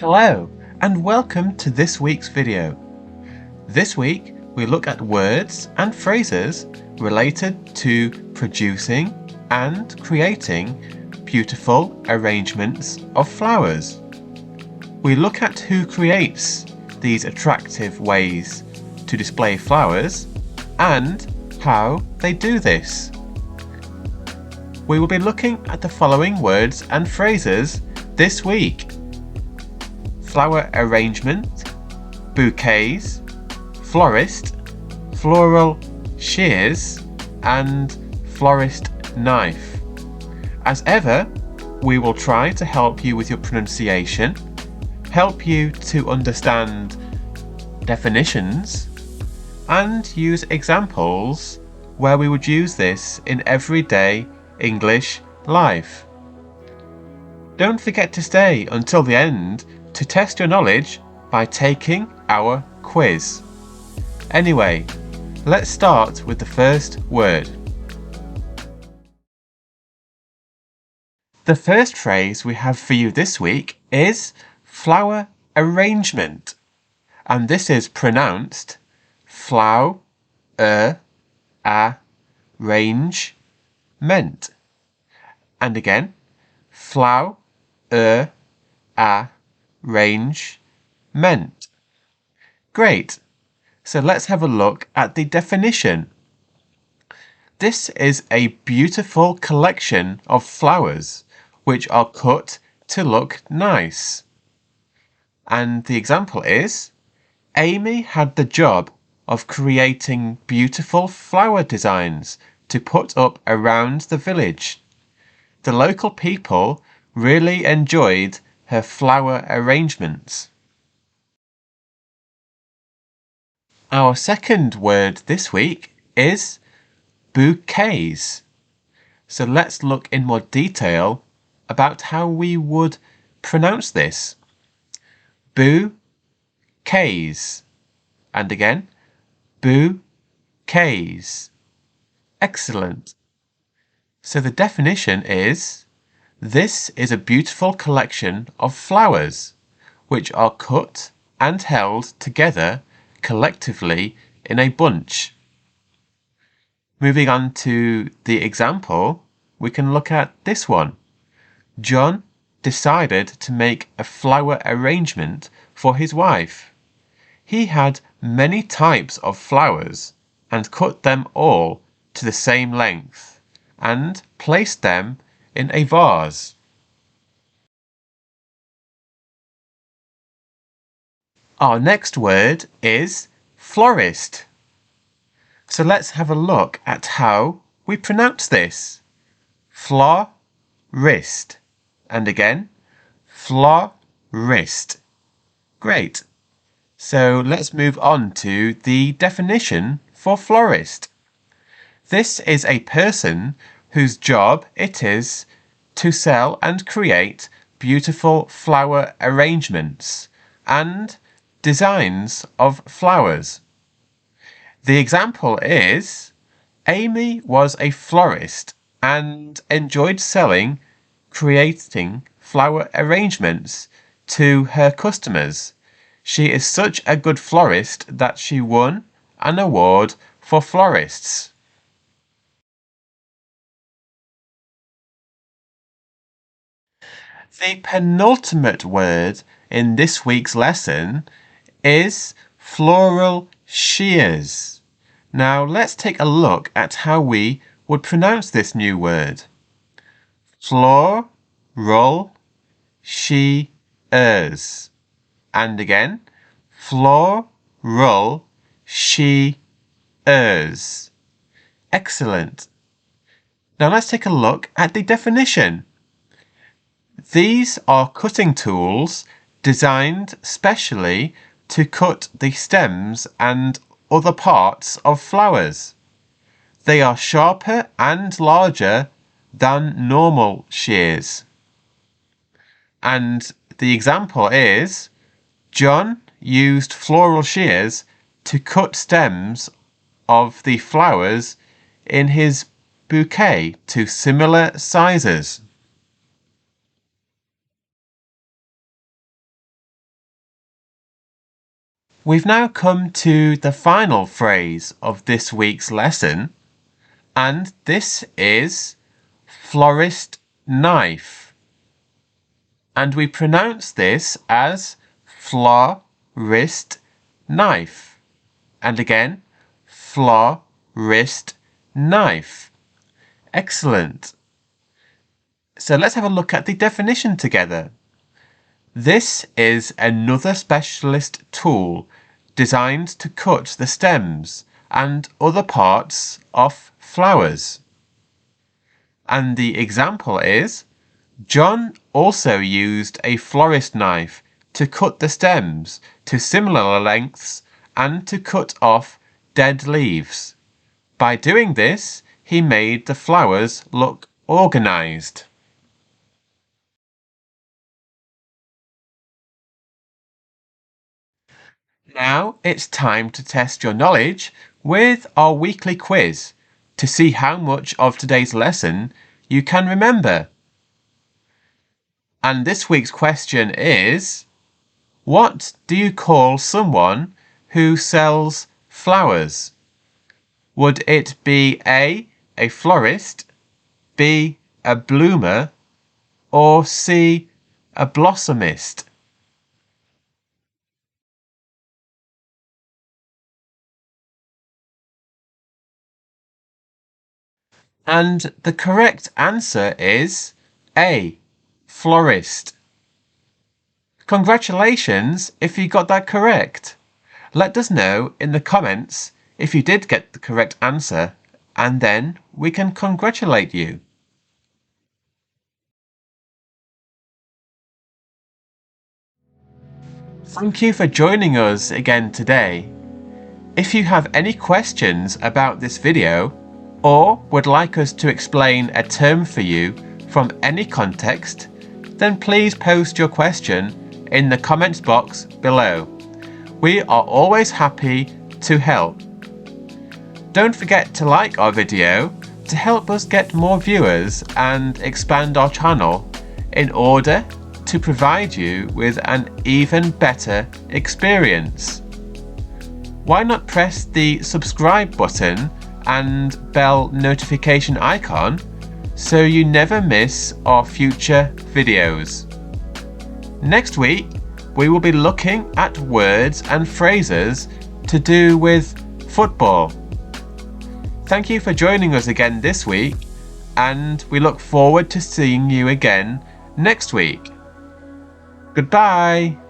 Hello and welcome to this week's video. This week we look at words and phrases related to producing and creating beautiful arrangements of flowers. We look at who creates these attractive ways to display flowers and how they do this. We will be looking at the following words and phrases this week: flower arrangement, bouquets, florist, floral shears, and florist knife. As ever, we will try to help you with your pronunciation, help you to understand definitions, and use examples where we would use this in everyday English life. Don't forget to stay until the end to test your knowledge by taking our quiz. Anyway, let's start with the first word. The first phrase we have for you this week is flower arrangement, and this is pronounced flow, range, ment. And again, flow, range, ment. Great. So let's have a look at the definition. This is a beautiful collection of flowers which are cut to look nice. And the example is, Amy had the job of creating beautiful flower designs to put up around the village. The local people really enjoyed her flower arrangements. Our second word this week is bouquets. So let's look in more detail about how we would pronounce this. Bouquets. And again, bouquets. Excellent. So the definition is, this is a beautiful collection of flowers which are cut and held together collectively in a bunch. Moving on to the example, we can look at this one. John decided to make a flower arrangement for his wife. He had many types of flowers and cut them all to the same length and placed them in a vase. Our next word is florist. So let's have a look at how we pronounce this. Florist. And again, florist. Great. So let's move on to the definition for florist. This is a person whose job it is to sell and create beautiful flower arrangements and designs of flowers. The example is, Amy was a florist and enjoyed creating flower arrangements to her customers. She is such a good florist that she won an award for florists. The penultimate word in this week's lesson is floral shears. Now let's take a look at how we would pronounce this new word. Floral shears. And again, floral shears. Excellent. Now let's take a look at the definition. These are cutting tools designed specially to cut the stems and other parts of flowers. They are sharper and larger than normal shears. And the example is, John used floral shears to cut stems of the flowers in his bouquet to similar sizes. We've now come to the final phrase of this week's lesson, and this is florist knife. And we pronounce this as florist knife. And again, florist knife. Excellent. So let's have a look at the definition together. This is another specialist tool designed to cut the stems and other parts of flowers. And the example is, John also used a florist knife to cut the stems to similar lengths and to cut off dead leaves. By doing this, he made the flowers look organized. Now it's time to test your knowledge with our weekly quiz to see how much of today's lesson you can remember. And this week's question is, what do you call someone who sells flowers? Would it be A, a florist, B, a bloomer, or C, a blossomist? And the correct answer is A, florist. Congratulations if you got that correct. Let us know in the comments if you did get the correct answer, and then we can congratulate you. Thank you for joining us again today. If you have any questions about this video, or would like us to explain a term for you from any context, then please post your question in the comments box below. We are always happy to help. Don't forget to like our video to help us get more viewers and expand our channel in order to provide you with an even better experience. Why not press the subscribe button and bell notification icon so you never miss our future videos. Next week, we will be looking at words and phrases to do with football. Thank you for joining us again this week, and we look forward to seeing you again next week. Goodbye.